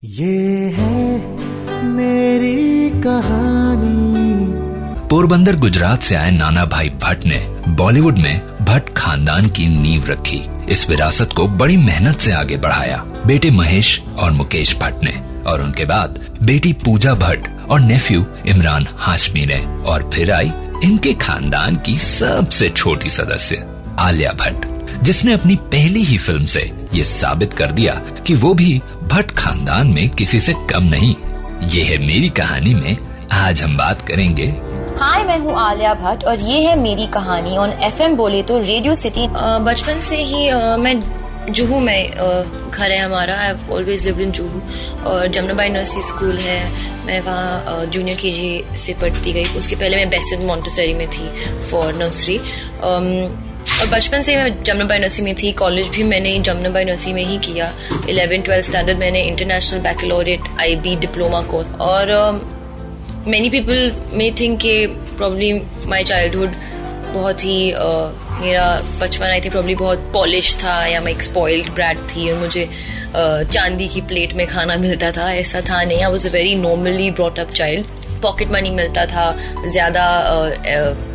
ये है मेरी कहानी। पोरबंदर गुजरात से आए नाना भाई भट्ट ने बॉलीवुड में भट्ट खानदान की नींव रखी। इस विरासत को बड़ी मेहनत से आगे बढ़ाया बेटे महेश और मुकेश भट्ट ने, और उनके बाद बेटी पूजा भट्ट और नेफ्यू इमरान हाशमी ने, और फिर आई इनके खानदान की सबसे छोटी सदस्य आलिया भट्ट, जिसने अपनी पहली ही फिल्म से ये साबित कर दिया कि वो भी भट्ट खानदान में किसी से कम नहीं। ये है मेरी कहानी में आज हम बात करेंगे। हाय, मैं हूँ आलिया भट्ट और ये है मेरी कहानी ऑन FM बोले तो रेडियो सिटी। बचपन से ही मैं जुहू में घर है हमारा। I have always lived in Juhu और जमुनाबाई नर्सरी स्कूल है, मैं वहाँ जूनियर KG से पढ़ती गई। उसके पहले मैं बेसेंट मॉन्टेसरी में थी फॉर नर्सरी। और बचपन से मैं जमुनाबाई नर्सरी में थी। कॉलेज भी मैंने जमुनाबाई नर्सरी में ही किया। 11th-12th स्टैंडर्ड मैंने इंटरनेशनल बैकलॉरेट IB डिप्लोमा कोर्स। और मैनी पीपल मे थिंक के प्रॉब्ली माई चाइल्डहुड बहुत ही मेरा बचपन आई थी प्रॉब्ली बहुत पॉलिश था, या मैं एक स्पॉइल्ड ब्रैट थी और मुझे चांदी की प्लेट में खाना मिलता था। ऐसा था नहीं। I was a very normally brought up child. Pocket money मिलता था, ज्यादा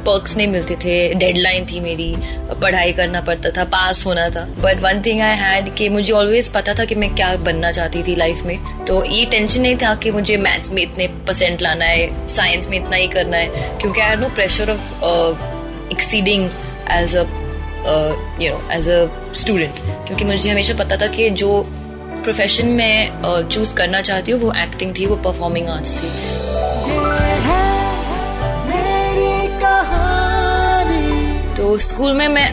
पर्क्स नहीं मिलते थे, डेडलाइन थी मेरी, पढ़ाई करना पड़ता था, पास होना था। But one thing I had कि मुझे ऑलवेज पता था कि मैं क्या बनना चाहती थी लाइफ में। तो ये टेंशन नहीं था कि मुझे मैथ्स में इतने % लाना है, साइंस में इतना ही करना है, क्योंकि I had no pressure of exceeding as a student. क्योंकि मुझे हमेशा पता था कि जो प्रोफेशन में चूज करना चाहती हूँ वो एक्टिंग थी, वो परफॉर्मिंग आर्ट्स थी। तो स्कूल में मैं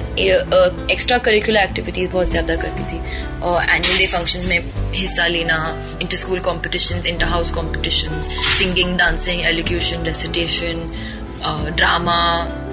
एक्स्ट्रा करिकुलर एक्टिविटीज बहुत ज्यादा करती थी। एनुअल डे फंक्शंस में हिस्सा लेना, inter school competitions, inter house competitions, singing, dancing, elocution, recitation, drama,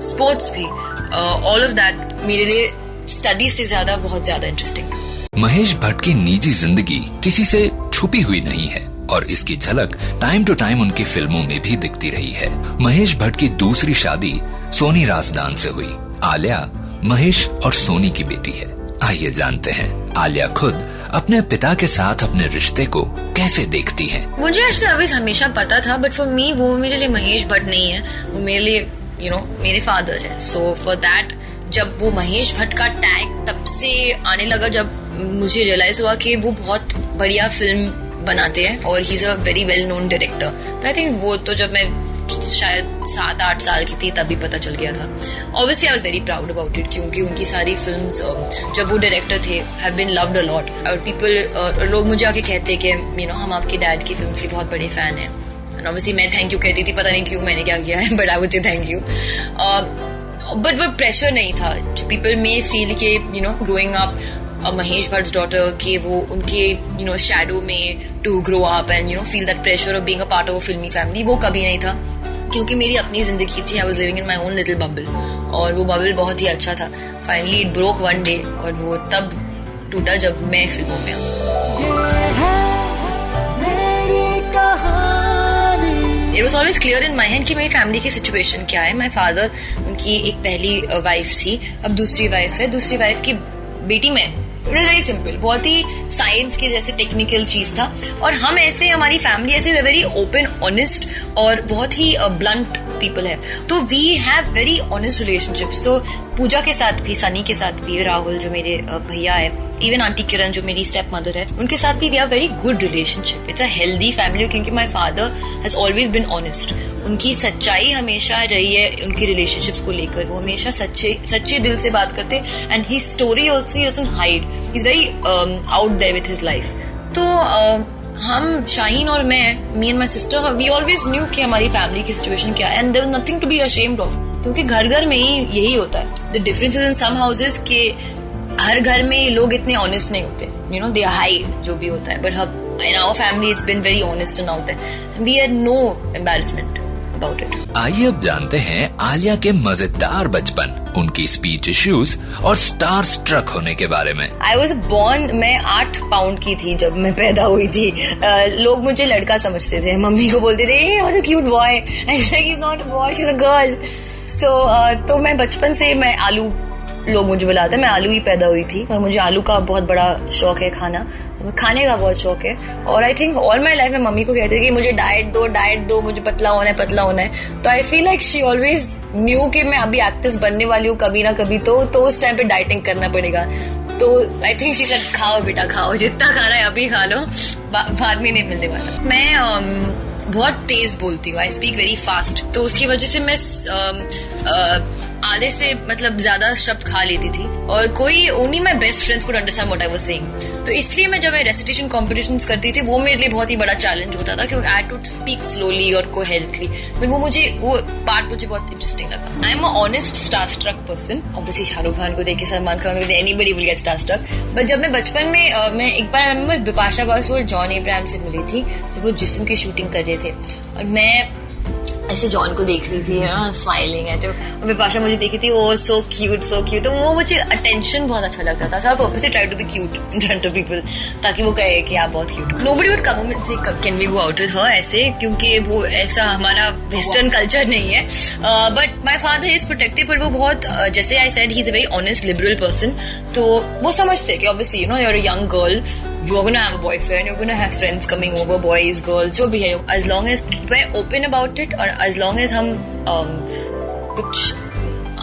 sports भी, ऑल ऑफ दैट मेरे लिए स्टडीज से ज्यादा बहुत ज्यादा इंटरेस्टिंग था। महेश भट्ट की निजी जिंदगी किसी से छुपी हुई नहीं है और इसकी झलक टाइम टू टाइम उनकी फिल्मों में भी दिखती रही है। महेश भट्ट की दूसरी शादी सोनी राजदान से हुई। आलिया महेश और सोनी की बेटी है। आइए जानते हैं आलिया खुद अपने पिता के साथ अपने रिश्ते को कैसे देखती है। मुझे एक्चुअली हमेशा पता था, बट फॉर मी वो मेरे लिए महेश भट्ट नहीं है, वो मेरे लिए मेरे फादर है। सो फॉर दैट जब वो महेश भट्ट का टैग तब से आने लगा, जब मुझे रियलाइज हुआ कि वो बहुत बढ़िया फिल्म बनाते हैं और ही is a very well known director. तो आई थिंक वो तो जब मैं शायद 7-8 साल की थी तभी पता चल गया था। Obviously I was very proud about it, क्योंकि उनकी सारी फिल्म्स जब वो डायरेक्टर थे have been loved a lot. और पीपल लोग मुझे आके कहते कि हम आपके डैड की फिल्म्स के बहुत बड़े फैन हैं। एंड ऑब्वियसली मैं थैंक यू कहती थी, पता नहीं क्यों मैंने क्या किया है, but I would say thank you. But वो प्रेशर नहीं था। पीपल मे फील के growing up Mahesh Bhatt daughter के वो उनके शैडो में to grow up and feel that pressure of being a part of a filmy family, वो कभी नहीं था। क्योंकि मेरी अपनी जिंदगी थी। I was living in my own little bubble और वो बबल बहुत ही अच्छा था। Finally it broke one day और वो तब टूटा जब मैं फिल्मों में It was always clear in my head कि मेरी फैमिली की सिचुएशन क्या है। माय फादर, उनकी एक पहली वाइफ थी, अब दूसरी वाइफ है। दूसरी वाइफ की बेटी में वेरी सिंपल, बहुत ही साइंस के जैसे टेक्निकल चीज था। और हम ऐसे, हमारी फैमिली ऐसे वेरी ओपन, ऑनेस्ट और बहुत ही ब्लंट पीपल है। तो we have very honest relationships. तो पूजा के साथ भी, सनी के साथ भी, राहुल जो मेरे भैया है, इवन आंटी किरण जो मेरी स्टेप मदर है, उनके साथ भी we have very good relationship. It's a healthy family, क्योंकि my father has always been honest. उनकी सच्चाई हमेशा रही है उनकी रिलेशनशिप्स को लेकर। वो हमेशा सच्चे दिल से बात करते and he story also he doesn't hide, he is very out there with his life. तो हम शाहीन और मैं, me and my sister, we always knew कि हमारी फैमिली की सिचुएशन क्या है and there is nothing to be ashamed of, क्योंकि घर घर में ही यही होता है। The difference is in some houses के हर घर में लोग इतने ऑनेस्ट नहीं होते, दे हाइड जो भी होता है। But in our family it's been very honest and out there, we had no embarrassment about it. आइए अब जानते हैं आलिया के मजेदार बचपन, उनकी स्पीच इश्यूज और स्टार स्ट्रक होने के बारे में। आई वॉज बोर्न, मैं 8 पाउंड की थी जब मैं पैदा हुई थी। लोग मुझे लड़का समझते थे, मम्मी को बोलते थे what a cute boy, he is not a boy, she is a girl. तो मैं बचपन से मैं आलू लोग मुझे बुलाते हैं, मैं आलू ही पैदा हुई थी और मुझे आलू का बहुत बड़ा शौक है, खाने का बहुत शौक है। और I think all my life मैं मम्मी को कहती थी कि मुझे डाइट दो, मुझे पतला होना है। तो आई feel like she always knew कि मैं अभी एक्ट्रेस बनने वाली हूँ कभी ना कभी, तो उस टाइम पे डाइटिंग करना पड़ेगा। तो आई थिंक शी सेड खाओ बेटा खाओ, जितना खाना है अभी खा लो, बाद में नहीं मिलने वाला। मैं बहुत तेज बोलती हूँ, आई स्पीक वेरी फास्ट, तो उसकी वजह से मैं आधे से मतलब ज्यादा शब्द खा लेती थी और कोई only my best friends could understand what I was saying. तो इसलिए मैं जब मैं रेसिटेशन कॉम्पिटिशंस करती थी वो मेरे लिए बहुत ही बड़ा चैलेंज होता था, क्योंकि आई टू स्पीक स्लोली और कोहेरेंटली। बट वो पार्ट मुझे बहुत इंटरेस्टिंग लगा। I am a honest star struck person. Obviously Shahrukh Khan को देख के, सलमान खान को देख, anybody will get star struck. But जब मैं बचपन में मैं एक बार बिपाशा बासु और जॉन अब्राहम से मिली थी जब वो जिस्म की शूटिंग कर रहे थे और मैं ऐसे जॉन को देख रही थी, स्माइलिंग है, तो बिपाशा मुझे देखी थी, ओ सो क्यूट। तो वो मुझे अटेंशन बहुत अच्छा लगता था, so I purposely try to be cute in front of people, ताकि वो कहे कि आप बहुत cute. Nobody would come and say can we go out with her ऐसे, क्योंकि वो ऐसा हमारा वेस्टर्न कल्चर नहीं है। But my father is protective, पर वो बहुत जैसे I said he is a very honest liberal person, तो वो समझते कि obviously you know you are a young girl, you're gonna have a boyfriend, you're gonna have friends coming over, boys, girls, जो भी है, as long as we're open about it और as long as हम कुछ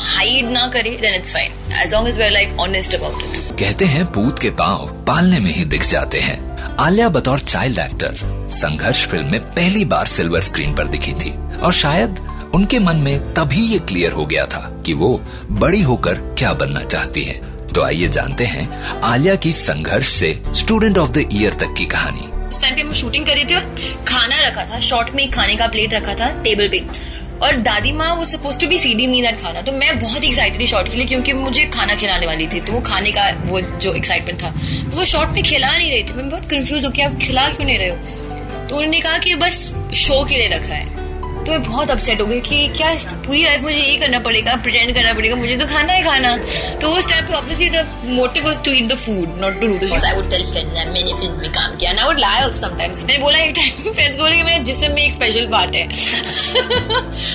hide ना करें, then it's fine, as long as we're like honest about it. कहते हैं पूत के पांव पालने में ही दिख जाते हैं। आलिया बतौर चाइल्ड एक्टर संघर्ष फिल्म में पहली बार सिल्वर स्क्रीन पर दिखी थी और शायद उनके मन में तभी ये क्लियर हो गया था कि वो बड़ी होकर क्या बनना चाहती है। तो आइए जानते हैं आलिया की संघर्ष से स्टूडेंट ऑफ द ईयर तक की कहानी। उस टाइम पे मैं शूटिंग कर रही थी और खाना रखा था, शॉर्ट में खाने का प्लेट रखा था टेबल पे और दादी माँ वो suppose to be feeding me that खाना। तो मैं बहुत एक्साइटेड थी शॉर्ट के लिए, क्योंकि मुझे खाना खिलाने वाली थी, तो वो खाने का वो जो एक्साइटमेंट था, तो वो शॉर्ट में खिला नहीं रही थी। मैं बहुत कंफ्यूज हो कि आप खिला क्यों नहीं रहे हो, तो उन्होंने कहा कि बस शो के लिए रखा है। तो मैं बहुत अपसेट हो गई कि क्या पूरी लाइफ मुझे यही करना पड़ेगा, प्रिटेंड करना पड़ेगा, मुझे तो खाना है खाना। तो उस टाइम पे obviously the motive was to eat the food, not to do the shoot. I would tell friends that मैंने फिल्म में काम किया, I would lie also sometimes. मैंने बोला एक टाइम फ्रेंड्स को कि मेरे जिस्म में एक स्पेशल पार्ट है।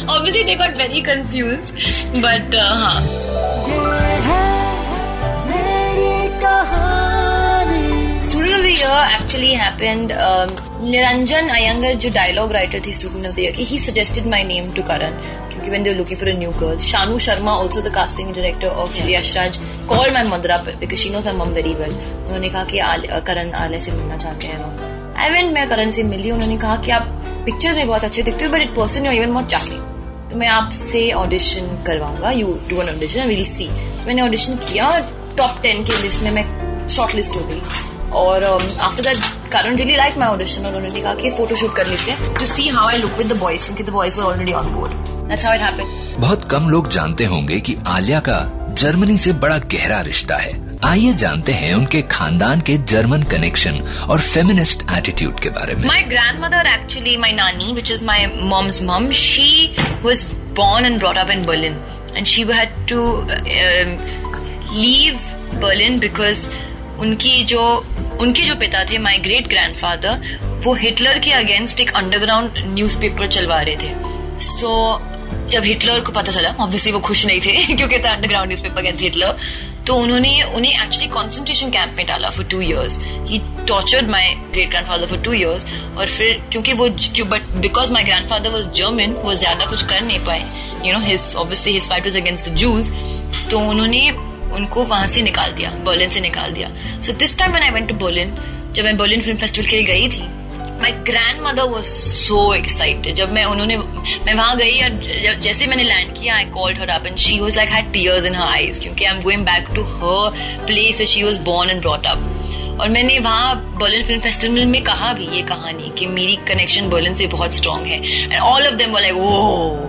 Obviously they got very confused, but हाँ, student of the year actually happened. Niranjan Iyengar जो डायलॉग राइटर थी स्टूडेंट ऑफ द ईयर की, he suggested my name to Karan, क्योंकि when they were looking for a new girl. Shanoo Sharma also the casting director of Yashraj called my mother up because she knows my mum very well. उन्होंने कहा कि करण आलिया से मिलना चाहते हैं वो। आई वेंट, मैं करण से मिली। उन्होंने कहा कि आप पिक्चर्स में बहुत अच्छे दिखते हो but in person you are even more charming, तो मैं आपसे ऑडिशन करवाऊंगा, you do an audition and we will see. मैंने ऑडिशन किया और टॉप 10 के लिस्ट में मैं शॉर्ट लिस्ट हो गई और after that Karan really like my audition और उन्होंने कहा कि फोटोशूट कर लेते हैं to see how I look with the boys, क्योंकि the boys were already on board. That's how it happened. बहुत कम लोग जानते होंगे कि आलिया का जर्मनी से बड़ा गहरा रिश्ता है। आइए जानते हैं उनके खानदान के जर्मन कनेक्शन और फेमिनिस्ट एटीट्यूड के बारे में। माय ग्रैंडमदर एक्चुअली, माय नानी व्हिच इज माय मॉम्स मम, she was born and brought up in Berlin and she had to leave Berlin because उनके जो पिता थे, माय ग्रेट ग्रैंडफादर, वो हिटलर के अगेंस्ट एक अंडरग्राउंड न्यूज़पेपर चलवा रहे थे। सो जब हिटलर को पता चला, ऑब्वियसली वो खुश नहीं थे क्योंकि था अंडरग्राउंड न्यूज़पेपर अगेंस्ट हिटलर, तो उन्होंने उन्हें एक्चुअली कॉन्सेंट्रेशन कैंप में डाला for 2 years। He tortured my great grandfather for 2 years और फिर क्योंकि वो but because my grandfather was German, वो ज्यादा कुछ कर नहीं पाए, you know, his obviously his fight was against the Jews, तो उन्होंने उनको वहां से निकाल दिया, बर्लिन से निकाल दिया। So this time when I went to Berlin, जब मैं बर्लिन फिल्म फेस्टिवल के लिए गई थी, my grandmother was so excited. जब मैं वहां गई और जैसे मैंने लैंड किया, I called her up and she was like had tears in her eyes, क्योंकि I am going back to her place where she was born and brought up. और मैंने वहां बर्लिन फिल्म फेस्टिवल में कहा भी ये कहानी कि मेरी कनेक्शन बर्लिन से बहुत स्ट्रांग है, and all of them were like वो,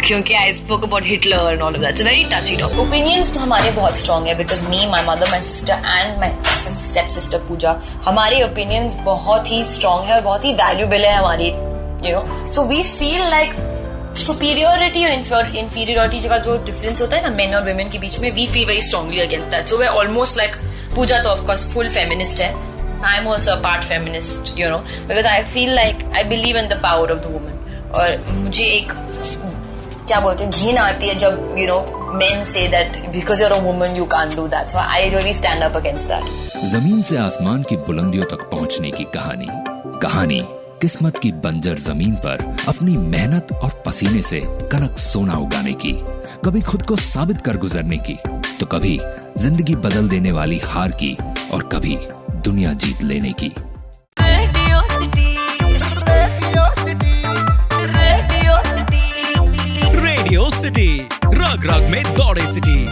क्योंकि I spoke about Hitler and all of that. It's very touchy topic. Opinions तो हमारे बहुत स्ट्रांग है because me, my mother, my sister and my step sister Pooja, हमारे opinions बहुत ही strong है और बहुत ही वैल्यूएबल है हमारी, you know. So we feel like superiority और इंफीरियोरिटी का जो डिफरेंस होता है ना मेन और वुमेन के बीच में, we feel very strongly against that. So we are almost like, Pooja तो ऑफकोर्स फुल फेमिनिस्ट है, I am also a part feminist, you know, because I feel like I believe in the power of the woman. और मुझे एक क्या बोलते हैं घिन आती है जब, you know, men say that because you're a woman you can't do that. So I really stand up against that. जमीन से आसमान की बुलंदियों तक पहुंचने की कहानी किस्मत की बंजर जमीन पर अपनी मेहनत और पसीने से कनक सोना उगाने की, कभी खुद को साबित कर गुजरने की, तो कभी जिंदगी बदल देने वाली हार की, और कभी दुनिया जीत लेने की। रेडियो सिटी रग रग में दौड़े सिटी।